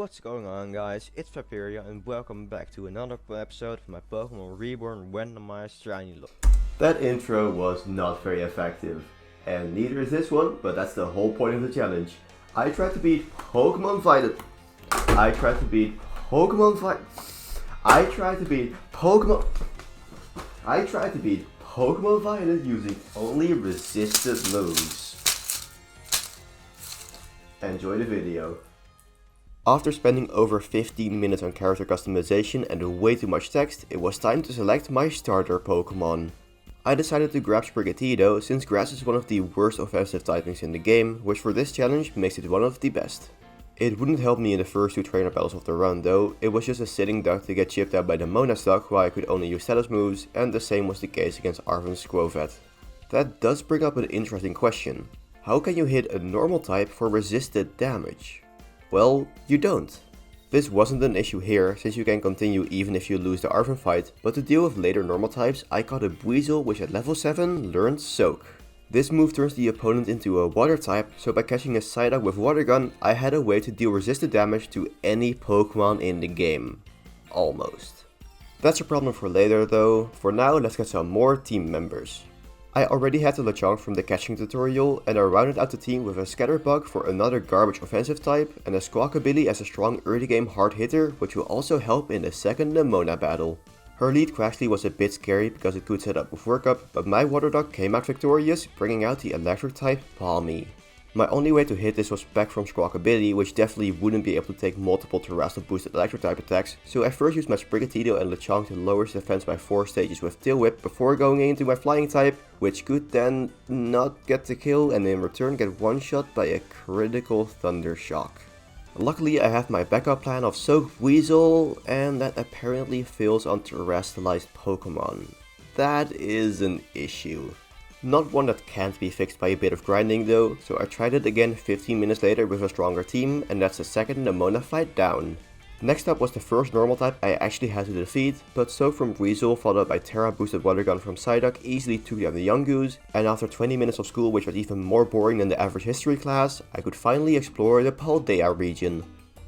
What's going on, guys? It's Vaperia and welcome back to another episode of my Pokemon Reborn randomized shiny look. That intro was not very effective, and neither is this one, but that's the whole point of the challenge. I tried to beat Pokemon Violet. I tried to beat Pokemon Violet. I tried to beat Pokemon. I tried to beat Pokemon Violet using only resisted moves. Enjoy the video. After spending over 15 minutes on character customization and way too much text, it was time to select my starter Pokemon. I decided to grab Sprigatito since grass is one of the worst offensive typings in the game, which for this challenge makes it one of the best. It wouldn't help me in the first two trainer battles of the run though, it was just a sitting duck to get chipped out by the Monastock while I could only use status moves, and the same was the case against Arven's Squovet. That does bring up an interesting question. How can you hit a normal type for resisted damage? Well, you don't. This wasn't an issue here, since you can continue even if you lose the Arven fight, but to deal with later normal types, I caught a Buizel which at level 7 learned Soak. This move turns the opponent into a water type, so by catching a Psyduck with Water Gun, I had a way to deal resisted damage to any Pokemon in the game. Almost. That's a problem for later though, for now let's get some more team members. I already had the Lechonk from the catching tutorial, and I rounded out the team with a Scatterbug for another garbage offensive type, and a Squawkabilly as a strong early game hard hitter, which will also help in the second Nemona battle. Her lead Quaxly was a bit scary because it could set up with Work Up, but my Water Dog came out victorious, bringing out the electric type Palmy. My only way to hit this was back from Squawkabilly, which definitely wouldn't be able to take multiple Terrestrial boosted electric type attacks, so I first used my Sprigatito and Lechonk to lower its defense by 4 stages with Tail Whip before going into my flying type, which could then not get the kill and in return get one shot by a critical Thunder Shock. Luckily I have my backup plan of Soak Weasel, and that apparently fails on terrestrialized Pokemon. That is an issue. Not one that can't be fixed by a bit of grinding though, so I tried it again 15 minutes later with a stronger team, and that's the second Nemona fight down. Next up was the first normal type I actually had to defeat, but Soak from Weasel followed by Terra boosted Water Gun from Psyduck easily took down the Yungoos, and after 20 minutes of school, which was even more boring than the average history class, I could finally explore the Paldea region.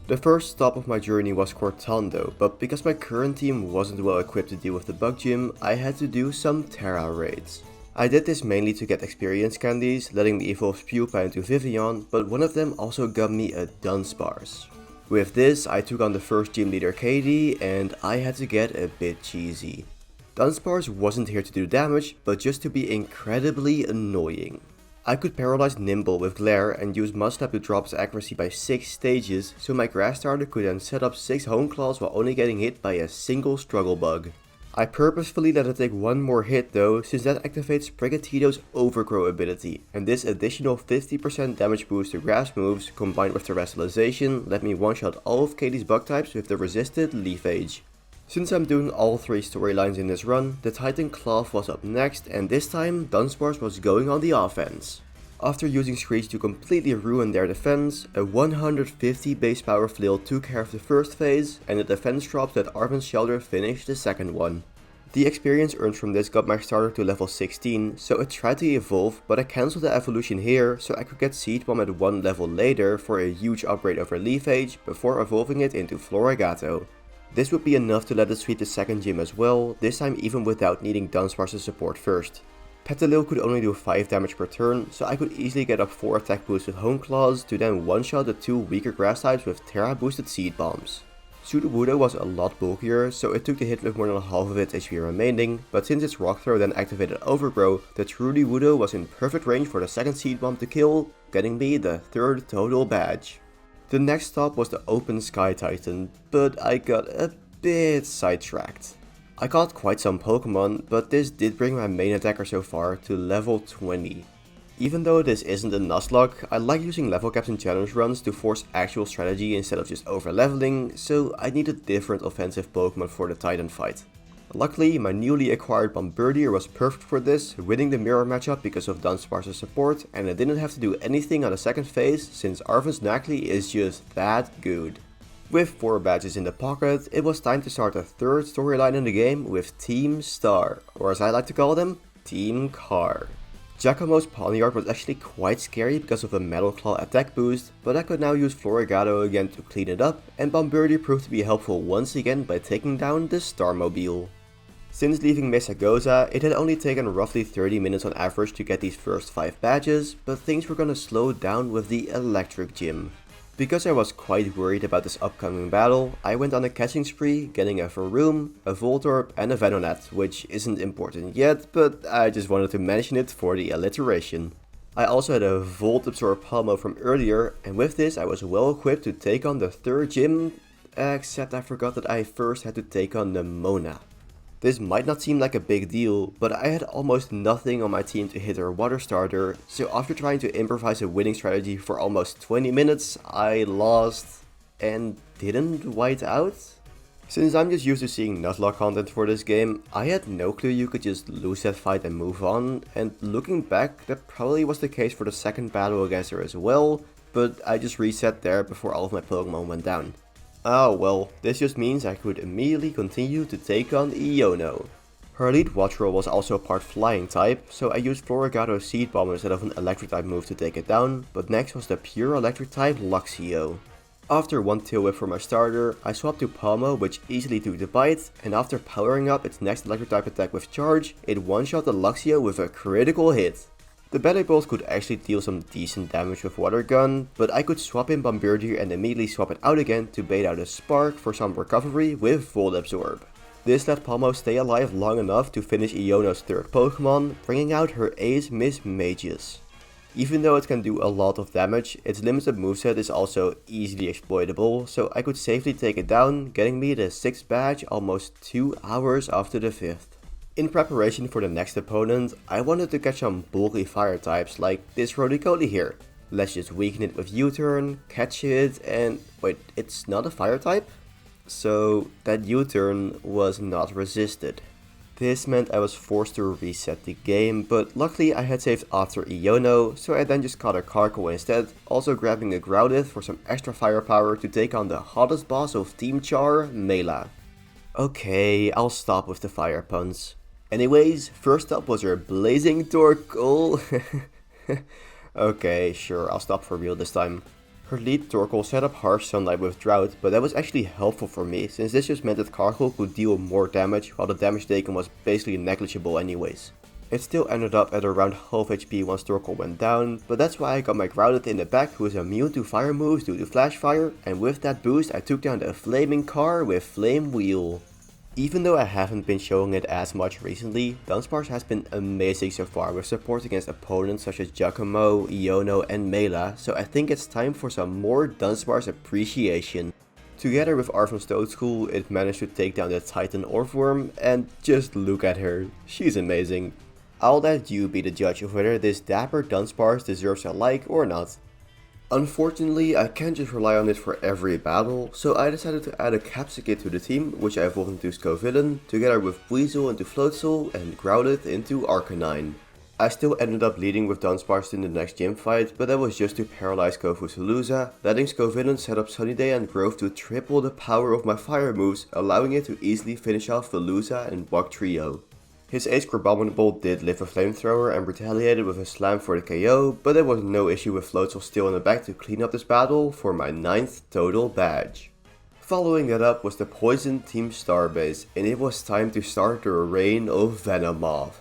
The first stop of my journey was Cortando, but because my current team wasn't well equipped to deal with the bug gym, I had to do some Terra raids. I did this mainly to get experience candies, letting the evolved Pupa into Vivillon, but one of them also got me a Dunsparce. With this, I took on the first gym leader Katie, and I had to get a bit cheesy. Dunsparce wasn't here to do damage, but just to be incredibly annoying. I could paralyze Nimble with Glare and use Mudslap to drop its accuracy by 6 stages, so my grass starter could then set up 6 Hone Claws while only getting hit by a single Struggle Bug. I purposefully let it take one more hit though, since that activates Sprigatito's Overgrow ability, and this additional 50% damage boost to grass moves, combined with Terrestrialization, let me one-shot all of Katie's bug types with the resisted Leafage. Since I'm doing all 3 storylines in this run, the Titan Cloth was up next, and this time Dunsparce was going on the offense. After using Screech to completely ruin their defense, a 150 base power Flail took care of the first phase, and the defense drops that Arven's Shelter finished the second one. The experience earned from this got my starter to level 16, so it tried to evolve, but I cancelled the evolution here so I could get Seed Bomb at 1 level later for a huge upgrade over Leafage before evolving it into Florigato. This would be enough to let it sweep the second gym as well, this time even without needing Dunsparce's support first. Petalil could only do 5 damage per turn, so I could easily get up 4 attack boosts with Hone Claws to then one-shot the 2 weaker grass types with Terra boosted Seed Bombs. Sudowoodo was a lot bulkier, so it took the hit with more than half of its HP remaining, but since its Rock Throw then activated Overgrow, the Trudy was in perfect range for the second Seed Bomb to kill, getting me the 3rd total badge. The next stop was the Open Sky Titan, but I got a bit sidetracked. I caught quite some Pokemon, but this did bring my main attacker so far to level 20. Even though this isn't a Nuzlocke, I like using level caps in challenge runs to force actual strategy instead of just over leveling, so I need a different offensive Pokemon for the Titan fight. Luckily, my newly acquired Bombardier was perfect for this, winning the mirror matchup because of Dunsparce's support, and I didn't have to do anything on the second phase since Arven's Knackley is just that good. With 4 badges in the pocket, it was time to start a 3rd storyline in the game with Team Star, or as I like to call them, Team Car. Giacomo's Pawniard was actually quite scary because of the Metal Claw attack boost, but I could now use Florigado again to clean it up, and Bombardier proved to be helpful once again by taking down the Starmobile. Since leaving Mesagoza, it had only taken roughly 30 minutes on average to get these first 5 badges, but things were gonna slow down with the Electric Gym. Because I was quite worried about this upcoming battle, I went on a catching spree, getting a Varoom, a Voltorb and a Venomoth, which isn't important yet, but I just wanted to mention it for the alliteration. I also had a Volt Absorb Palmo from earlier, and with this I was well equipped to take on the third gym, except I forgot that I first had to take on the Mona. This might not seem like a big deal, but I had almost nothing on my team to hit her water starter, so after trying to improvise a winning strategy for almost 20 minutes, I lost and didn't white out? Since I'm just used to seeing Nuzlocke content for this game, I had no clue you could just lose that fight and move on, and looking back, that probably was the case for the second battle against her as well, but I just reset there before all of my Pokemon went down. Oh well, this just means I could immediately continue to take on Iono. Her lead Wattrel was also a part flying type, so I used Florigado Seed Bomb instead of an electric type move to take it down, but next was the pure electric type Luxio. After one Tail Whip for my starter, I swapped to Palmo, which easily took the bite, and after powering up its next electric type attack with Charge, it one-shot the Luxio with a critical hit. The Battle Bolts could actually deal some decent damage with Water Gun, but I could swap in Bombardier and immediately swap it out again to bait out a Spark for some recovery with Volt Absorb. This let Palmo stay alive long enough to finish Iono's third Pokemon, bringing out her ace Miss Magus. Even though it can do a lot of damage, its limited moveset is also easily exploitable, so I could safely take it down, getting me the 6th badge almost 2 hours after the 5th. In preparation for the next opponent, I wanted to catch some bulky fire types like this Rolycoly here. Let's just weaken it with U-turn, catch it, and wait, it's not a fire type? So that U-turn was not resisted. This meant I was forced to reset the game, but luckily I had saved after Iono, so I then just caught a Carkle instead, also grabbing a Growlithe for some extra firepower to take on the hottest boss of Team Char, Mela. Okay, I'll stop with the fire puns. Anyways, first up was her Blazing Torkoal. Okay, sure, I'll stop for real this time. Her lead Torkoal set up Harsh Sunlight with Drought, but that was actually helpful for me, since this just meant that Carkle could deal more damage, while the damage taken was basically negligible anyways. It still ended up at around half HP once Torkoal went down, but that's why I got my Growlithe in the back, who is immune to fire moves due to Flash Fire, and with that boost I took down the Flaming Car with Flame Wheel. Even though I haven't been showing it as much recently, Dunsparce has been amazing so far with support against opponents such as Giacomo, Iono and Mela, so I think it's time for some more Dunsparce appreciation. Together with Arvon's Toadstool, it managed to take down the Titan Orthworm, and just look at her, she's amazing. I'll let you be the judge of whether this dapper Dunsparce deserves a like or not. Unfortunately, I can't just rely on it for every battle, so I decided to add a Capsicid to the team, which I evolved into Scovillain, together with Weasel into Floatzel and Growlithe into Arcanine. I still ended up leading with Dunsparce in the next gym fight, but that was just to paralyze Kofusalusa, letting Scovillain set up Sunny Day and Grove to triple the power of my fire moves, allowing it to easily finish off Veluza and Wugtrio. His ace Crabominable did live a flamethrower and retaliated with a slam for the KO, but there was no issue with Floatzel still in the back to clean up this battle for my 9th total badge. Following that up was the Poison Team Starbase, and it was time to start the reign of Venomoth.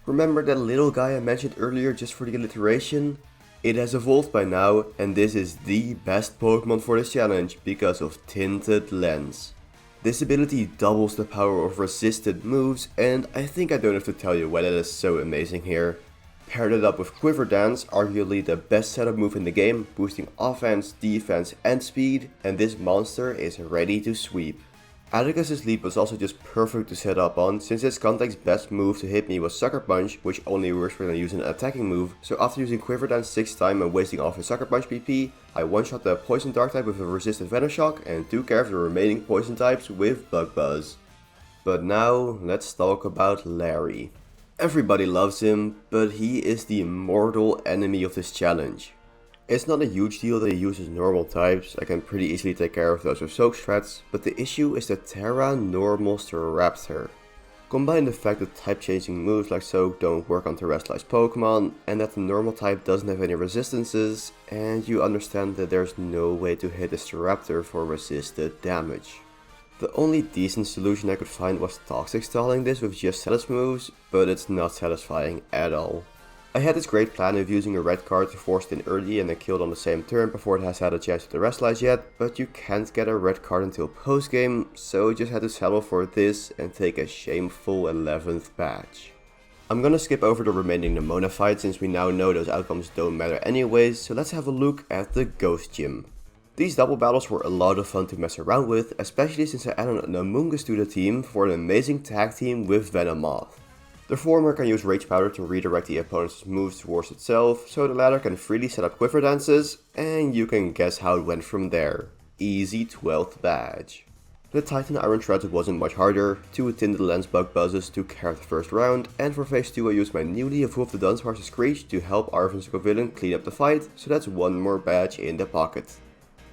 Remember that little guy I mentioned earlier just for the alliteration? It has evolved by now, and this is the best Pokemon for this challenge because of Tinted Lens. This ability doubles the power of resisted moves, and I think I don't have to tell you why that is so amazing here. Paired it up with Quiver Dance, arguably the best setup move in the game, boosting offense, defense and speed, and this monster is ready to sweep. Atticus' leap was also just perfect to set up on, since its contact's best move to hit me was Sucker Punch, which only works when I use an attacking move, so after using Quiver Dance 6 times and wasting off his Sucker Punch PP, I one-shot the Poison Dark type with a resisted Venoshock and took care of the remaining poison types with Bug Buzz. But now, let's talk about Larry. Everybody loves him, but he is the mortal enemy of this challenge. It's not a huge deal that he uses normal types, I can pretty easily take care of those with Soak Strats, but the issue is the Terra Normal Staraptor. Combine the fact that type changing moves like Soak don't work on terrestrialized Pokemon, and that the normal type doesn't have any resistances, and you understand that there's no way to hit a Staraptor for resisted damage. The only decent solution I could find was toxic stalling this with just Satis moves, but it's not satisfying at all. I had this great plan of using a red card to force it in early and then kill it on the same turn before it has had a chance to terrestrialize yet, but you can't get a red card until post game, so I just had to settle for this and take a shameful 11th badge. I'm gonna skip over the remaining Nemona fights since we now know those outcomes don't matter anyways, so let's have a look at the Ghost Gym. These double battles were a lot of fun to mess around with, especially since I added an Amoonguss to the team for an amazing tag team with Venomoth. The former can use Rage Powder to redirect the opponent's moves towards itself, so the latter can freely set up quiver dances, and you can guess how it went from there. Easy 12th badge. The Titan Iron Treads wasn't much harder, 2 Tinted Lens Bug Buzzes to carry the first round, and for phase 2 I used my newly evolved Dunsparce's Screech to help Arven's Villain clean up the fight, so that's one more badge in the pocket.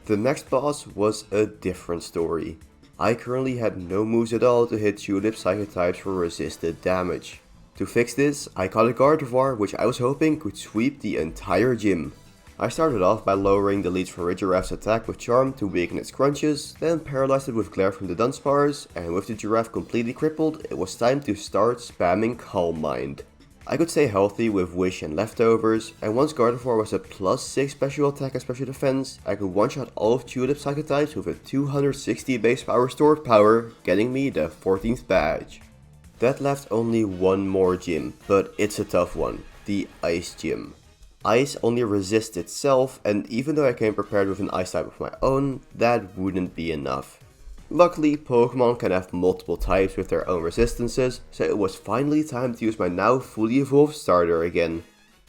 The next boss was a different story. I currently had no moves at all to hit Tulip Psychic types for resisted damage. To fix this, I caught a Gardevoir which I was hoping could sweep the entire gym. I started off by lowering the leads for Rigiraff's attack with Charm to weaken its crunches, then paralyzed it with Glare from the Dunsparce, and with the Giraffe completely crippled, it was time to start spamming Calm Mind. I could stay healthy with Wish and Leftovers, and once Gardevoir was at plus 6 special attack and special defense, I could one-shot all of Tulip's Psychic types with a 260 base power stored power, getting me the 14th badge. That left only one more gym, but it's a tough one, the Ice Gym. Ice only resists itself, and even though I came prepared with an Ice type of my own, that wouldn't be enough. Luckily, Pokemon can have multiple types with their own resistances, so it was finally time to use my now fully evolved starter again.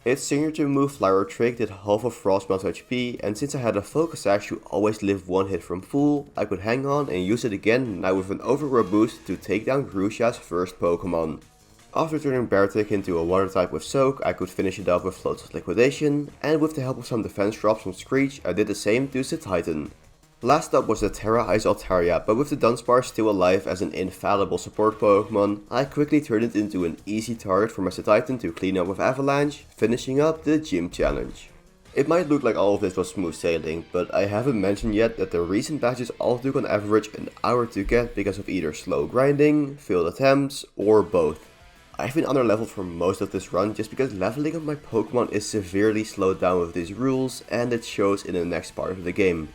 Its signature move Flower Trick did half of Frostmounts HP, and since I had a Focus Sash to always live one hit from full, I could hang on and use it again now with an overgrowth boost to take down Grusha's first Pokemon. After turning Beartic into a water type with Soak, I could finish it up with Floatzel's Liquidation, and with the help of some defense drops from Screech, I did the same to Titan. Last up was the Terra Ice Altaria, but with the Dunsparce still alive as an infallible support Pokemon, I quickly turned it into an easy target for my Titan to clean up with Avalanche, finishing up the gym challenge. It might look like all of this was smooth sailing, but I haven't mentioned yet that the recent badges all took on average an hour to get because of either slow grinding, failed attempts, or both. I've been underleveled for most of this run just because leveling up my Pokemon is severely slowed down with these rules, and it shows in the next part of the game.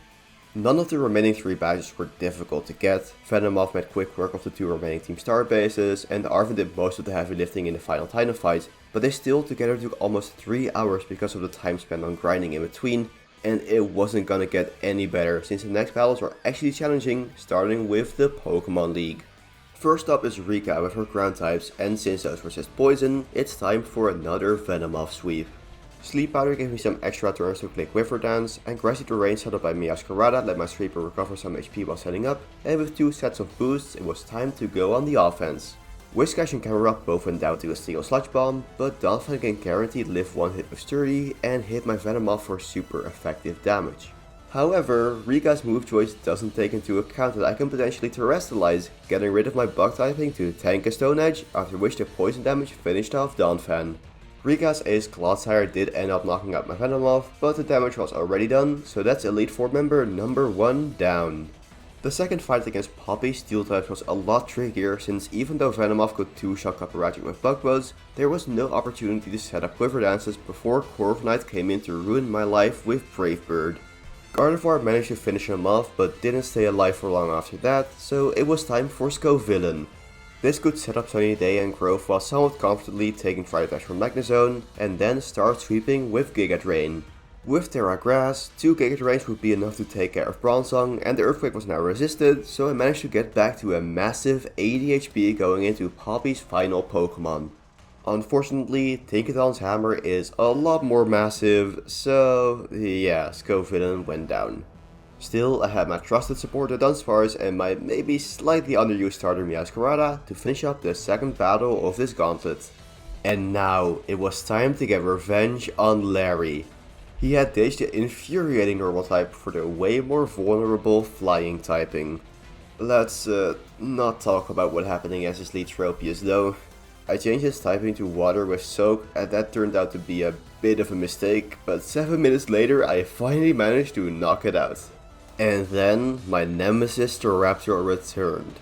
None of the remaining 3 badges were difficult to get. Venomoth made quick work of the 2 remaining Team Star bases, and Arven did most of the heavy lifting in the final Titan fight, but they still together took almost 3 hours because of the time spent on grinding in between, and it wasn't gonna get any better since the next battles were actually challenging, starting with the Pokemon League. First up is Rika with her ground types, and since those resist poison, it's time for another Venomoth sweep. Sleep Powder gave me some extra turns to click Quiver Dance, and Grassy Terrain set up by Meowscarada let my Sweeper recover some HP while setting up, and with 2 sets of boosts it was time to go on the offense. Whiscash and Camera both went down to a single Sludge Bomb, but Donphan can guaranteed live one hit with Sturdy and hit my Venomoth for super effective damage. However, Rika's move choice doesn't take into account that I can potentially Terrestrialize, getting rid of my Bug typing to tank a Stone Edge, after which the poison damage finished off Donphan. Rika's Ace Clodsire did end up knocking out my Venomoth, but the damage was already done, so that's Elite Four member number 1 down. The second fight against Poppy Steel types was a lot trickier since even though Venomoth could 2-shot Caparajik with Bug Buzz, there was no opportunity to set up Quiver Dances before Corviknight came in to ruin my life with Brave Bird. Gardevoir managed to finish him off but didn't stay alive for long after that, so it was time for Villain. This could set up Sunny Day and Growth while somewhat comfortably taking Friday Dash from Magnezone, and then start sweeping with Giga Drain. With Terra Grass, 2 Giga Drains would be enough to take care of Bronzong, and the Earthquake was now resisted, so I managed to get back to a massive 80 HP going into Poppy's final Pokemon. Unfortunately, Tinkaton's Hammer is a lot more massive, so yeah, Villain went down. Still, I had my trusted supporter Dunsparce and my maybe slightly underused starter Meowscarada to finish up the second battle of this gauntlet. And now, it was time to get revenge on Larry. He had ditched the infuriating normal type for the way more vulnerable flying typing. Let's not talk about what happened against his lead Tropius though. I changed his typing to water with soak and that turned out to be a bit of a mistake, but 7 minutes later I finally managed to knock it out. And then my nemesis Staraptor returned.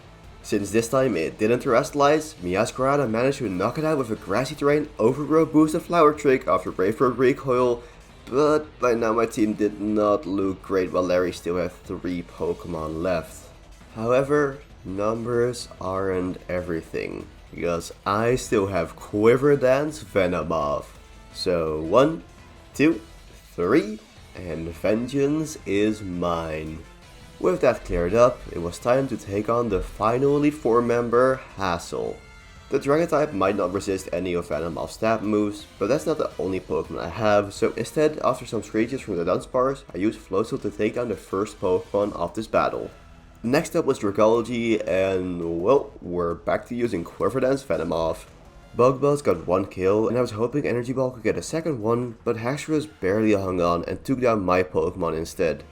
Since this time it didn't terrestrialize, Miasquarada managed to knock it out with a grassy terrain overgrow boosted flower trick after Brave Bird recoil, but by now my team did not look great while Larry still had 3 Pokemon left. However, numbers aren't everything, because I still have Quiver Dance Venomoth. So 1, 2, 3, and vengeance is mine. With that cleared up, it was time to take on the final Elite Four member, Hassel. The Dragon type might not resist any of Venomoth's stab moves, but that's not the only Pokemon I have, so instead, after some screeches from the Dunsparce, I used Floatzel to take down the first Pokemon of this battle. Next up was Dragology, and well, we're back to using Quiver Dance Venomoth. Bugbuzz got 1 kill, and I was hoping Energy Ball could get a second one, but Haxorus barely hung on and took down my Pokemon instead.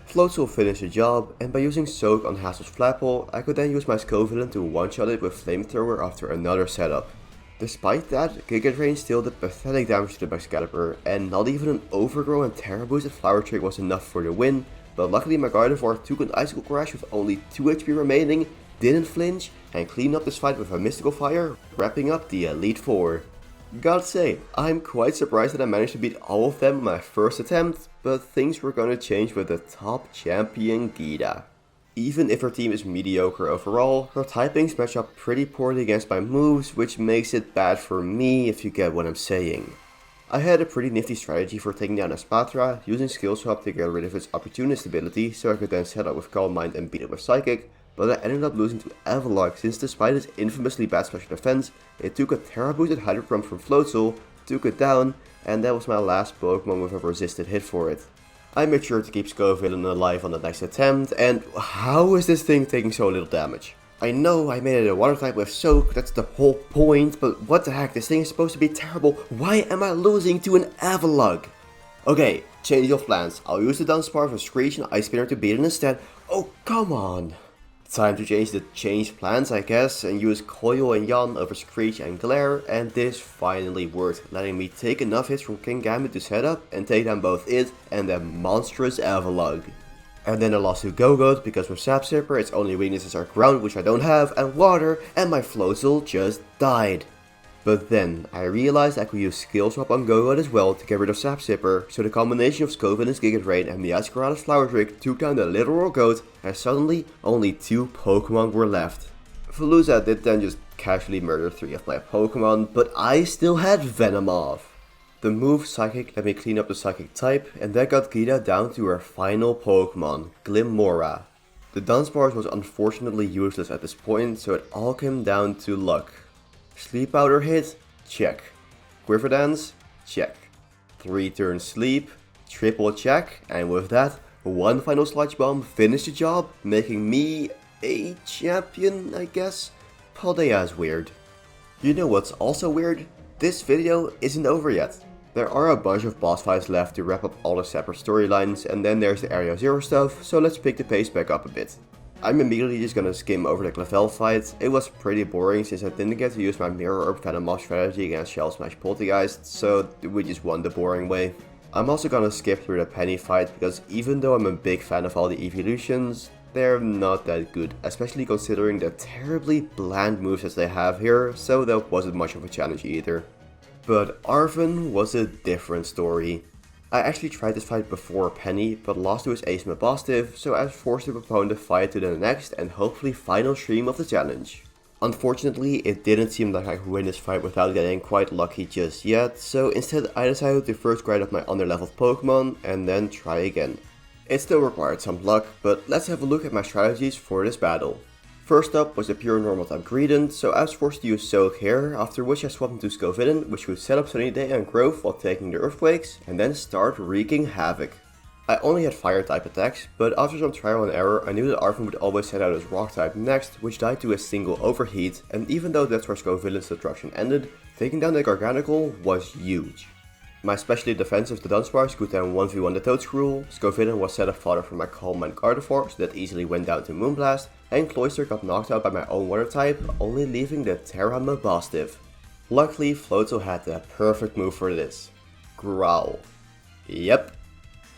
Floatzel finished the job, and by using Soak on Hassel's Flapple, I could then use my Scovillain to one-shot it with Flamethrower after another setup. Despite that, Giga Drain still did pathetic damage to the Excalibur, and not even an Overgrow and Terra boosted Flower Trick was enough for the win, but luckily my Gardevoir took an Icicle Crash with only 2 HP remaining, didn't flinch, and cleaned up this fight with a Mystical Fire, wrapping up the Elite Four. Gotta say, I'm quite surprised that I managed to beat all of them on my first attempt, but things were gonna change with the top champion Gita. Even if her team is mediocre overall, her typings match up pretty poorly against my moves, which makes it bad for me if you get what I'm saying. I had a pretty nifty strategy for taking down Espatra, using Skill Swap to get rid of its Opportunist ability so I could then set up with Calm Mind and beat it with Psychic, but I ended up losing to Avalok since despite its infamously bad special defense, it took a Terra boosted Hydro Pump from Floatzel, took it down, and that was my last Pokemon with a resisted hit for it. I made sure to keep Scovillain alive on the next attempt, and how is this thing taking so little damage? I know I made it a water type with Soak, that's the whole point, but what the heck, this thing is supposed to be terrible, why am I losing to an Avalok? Okay, change of plans, I'll use the Dunsparce with Screech and Ice Spinner to beat it instead. Oh, come on! Time to change plans I guess, and use Coil and Yan over Screech and Glare, and this finally worked, letting me take enough hits from Kingambit to set up and take down both it and the monstrous Avalug. And then I lost to Gogoat because with Sap Sipper its only weaknesses are ground, which I don't have, and water, and my Floatzel just died. But then, I realized I could use Skill Swap on Gogoat as well to get rid of Sap Sipper, so the combination of Scovillain's Giga Drain and Miasquarada's Flower Trick took down the literal goat, and suddenly, only 2 Pokemon were left. Veluza did then just casually murder 3 of my Pokemon, but I still had Venomoth. The move Psychic let me clean up the Psychic type, and that got Gita down to her final Pokemon, Glimmora. The Dunsparce was unfortunately useless at this point, so it all came down to luck. Sleep Powder hit? Check. Quiver Dance? Check. 3 turns sleep? Triple check, and with that, 1 final Sludge Bomb finished the job, making me a champion, I guess? Paldea is weird. You know what's also weird? This video isn't over yet. There are a bunch of boss fights left to wrap up all the separate storylines, and then there's the Area Zero stuff, so let's pick the pace back up a bit. I'm immediately just gonna skim over the Clavel fight. It was pretty boring since I didn't get to use my Mirror Orb Venomoth strategy against Shell Smash Poltergeist, so we just won the boring way. I'm also gonna skip through the Penny fight because even though I'm a big fan of all the evolutions, they're not that good, especially considering the terribly bland movesets they have here, so that wasn't much of a challenge either. But Arven was a different story. I actually tried this fight before Penny, but lost to his ace Mabostive, so I was forced to postpone the fight to the next and hopefully final stream of the challenge. Unfortunately, it didn't seem like I could win this fight without getting quite lucky just yet, so instead I decided to first grind up my underleveled Pokemon and then try again. It still required some luck, but let's have a look at my strategies for this battle. First up was the pure normal type Greedent, so I was forced to use Soak here, after which I swapped into Scovillain, which would set up Sunny Day and Growth while taking the Earthquakes, and then start wreaking havoc. I only had fire type attacks, but after some trial and error I knew that Arven would always set out his rock type next, which died to a single overheat, and even though that's where Scovillain's destruction ended, taking down the Garganacl was huge. My specially defensive the Dunsparce could then 1v1 the Toedscruel, Scovillain was set up fodder for my Calm Mind Gardevoir, so that easily went down to Moonblast, and Cloyster got knocked out by my own water type, only leaving the Terra Mabostiff. Luckily, Floatzel had the perfect move for this. Growl. Yep.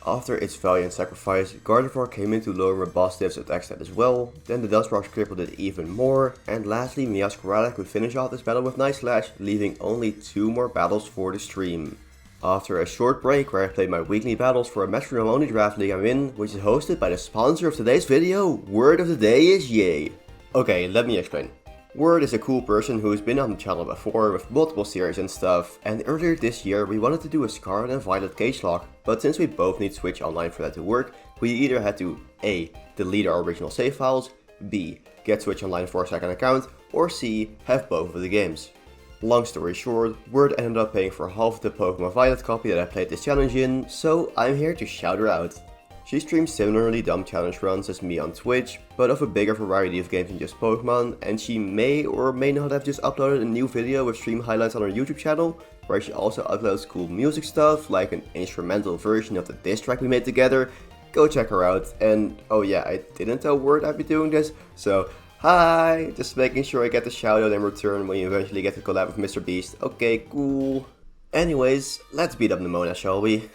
After its valiant sacrifice, Gardevoir came in to lower Mabostiff's attack stat as well, then the Dunsparce crippled it even more, and lastly Meowscarada could finish off this battle with Night Slash, leaving only 2 more battles for the stream. After a short break where I played my weekly battles for a Metronome only draft league I'm in, which is hosted by the sponsor of today's video, word of the day is Yay. Okay, let me explain. Word is a cool person who's been on the channel before with multiple series and stuff, and earlier this year we wanted to do a Scarlet and Violet cage lock, but since we both need Switch Online for that to work, we either had to A. delete our original save files, B. get Switch Online for a second account, or C. have both of the games. Long story short, Word ended up paying for half the Pokemon Violet copy that I played this challenge in, so I'm here to shout her out. She streams similarly dumb challenge runs as me on Twitch, but of a bigger variety of games than just Pokemon, and she may or may not have just uploaded a new video with stream highlights on her YouTube channel, where she also uploads cool music stuff, like an instrumental version of the diss track we made together. Go check her out, and oh yeah, I didn't tell Word I'd be doing this, so hi! Just making sure I get the shoutout in return when you eventually get to collab with Mr. Beast. Okay, cool. Anyways, let's beat up Nemona, shall we?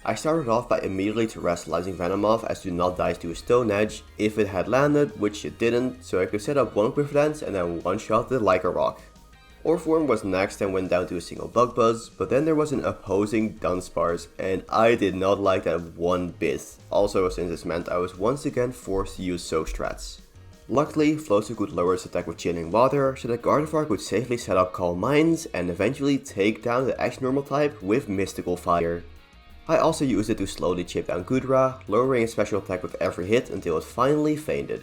I started off by immediately terrestrializing Venomoth as do not dice to a Stone Edge if it had landed, which it didn't, so I could set up one Quick Lance and then one-shot the Lycanroc. Orthworm was next and went down to a single Bug Buzz, but then there was an opposing Dunsparce, and I did not like that one bit, also since this meant I was once again forced to use Soak Strats. Luckily, Floatzel could lower its attack with Chilling Water, so that Gardevoir could safely set up Calm Minds and eventually take down the X-Normal type with Mystical Fire. I also used it to slowly chip down Goodra, lowering its special attack with every hit until it finally fainted.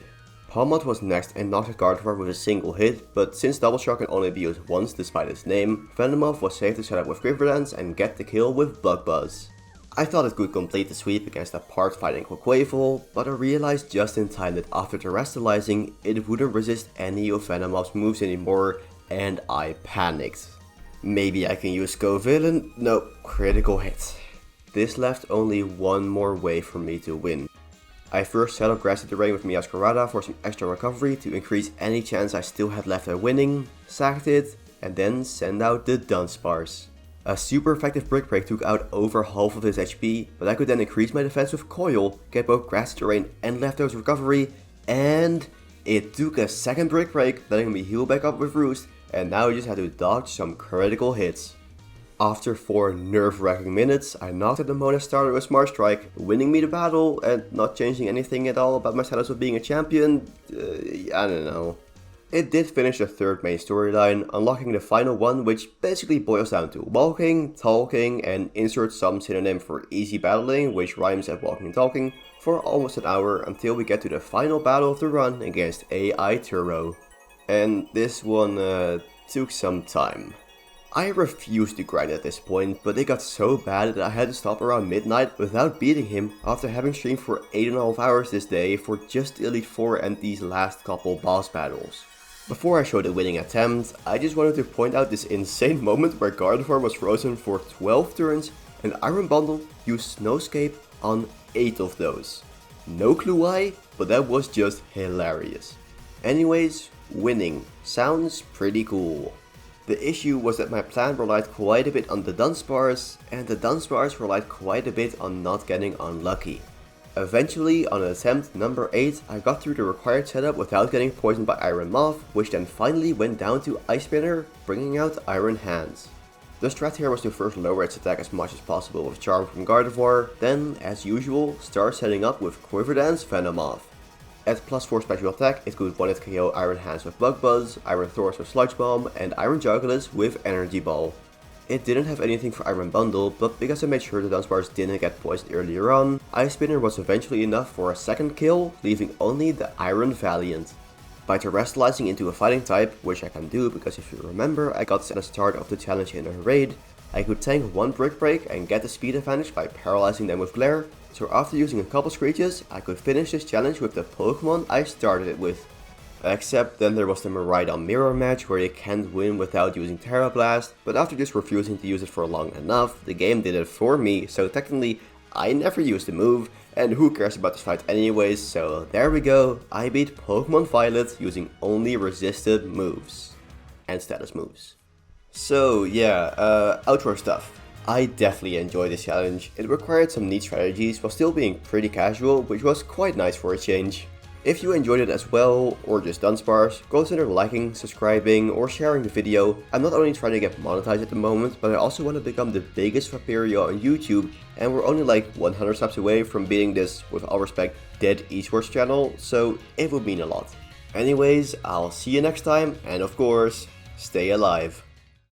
Palmot was next and knocked at Gardevoir with a single hit, but since Double Shock can only be used once despite its name, Venomoth was safe to set up with Quick Lance and get the kill with Bug Buzz. I thought it could complete the sweep against a part-fighting Quaquaval, but I realized just in time that after terrestrializing, it wouldn't resist any of Venomoth's moves anymore, and I panicked. Maybe I can use Scovillain? No, critical hit. This left only one more way for me to win. I first set up Grassy Terrain with Meowscarada for some extra recovery to increase any chance I still had left at winning, sacked it, and then send out the Dunsparce. A super effective Brick Break took out over half of his HP, but I could then increase my defense with Coil, get both Grassy Terrain and Leftovers recovery, and it took a second Brick Break, letting me heal back up with Roost, and now I just had to dodge some critical hits. After 4 nerve-wracking minutes, I knocked at the Nemona starter with Smart Strike, winning me the battle and not changing anything at all about my status of being a champion. I don't know. It did finish the third main storyline, unlocking the final one, which basically boils down to walking, talking, and insert some synonym for easy battling, which rhymes at walking and talking, for almost an hour until we get to the final battle of the run against AI Turo. And this one took some time. I refused to grind at this point, but it got so bad that I had to stop around midnight without beating him after having streamed for 8.5 hours this day for just Elite 4 and these last couple boss battles. Before I show the winning attempt, I just wanted to point out this insane moment where Gardevoir was frozen for 12 turns and Iron Bundle used Snowscape on 8 of those. No clue why, but that was just hilarious. Anyways, winning sounds pretty cool. The issue was that my plan relied quite a bit on the Dunsparce, and the Dunsparce relied quite a bit on not getting unlucky. Eventually, on attempt number 8, I got through the required setup without getting poisoned by Iron Moth, which then finally went down to Ice Spinner, bringing out Iron Hands. The strat here was to first lower its attack as much as possible with Charm from Gardevoir, then, as usual, start setting up with Quick Lance Venomoth. At plus 4 special attack, it could 1-hit KO Iron Hands with Bug Buzz, Iron Thorns with Sludge Bomb, and Iron Jugulis with Energy Ball. It didn't have anything for Iron Bundle, but because I made sure the Dunsparce didn't get poisoned earlier on, Ice Spinner was eventually enough for a second kill, leaving only the Iron Valiant. By terrestrializing into a fighting type, which I can do because if you remember I got this at the start of the challenge in a raid, I could tank one Brick Break and get the speed advantage by paralyzing them with Glare, so after using a couple screeches, I could finish this challenge with the Pokemon I started it with. Except then there was the Miraidon mirror match where you can't win without using Terra Blast, but after just refusing to use it for long enough, the game did it for me, so technically I never used the move, and who cares about this fight anyways, so there we go, I beat Pokemon Violet using only resisted moves. And status moves. So yeah, outro stuff. I definitely enjoyed this challenge. It required some neat strategies while still being pretty casual, which was quite nice for a change. If you enjoyed it as well, or just Dunsparce, consider liking, subscribing, or sharing the video. I'm not only trying to get monetized at the moment, but I also want to become the biggest Vaperio on YouTube, and we're only like 100 subs away from beating this, with all respect, dead esports channel, so it would mean a lot. Anyways, I'll see you next time, and of course, stay alive.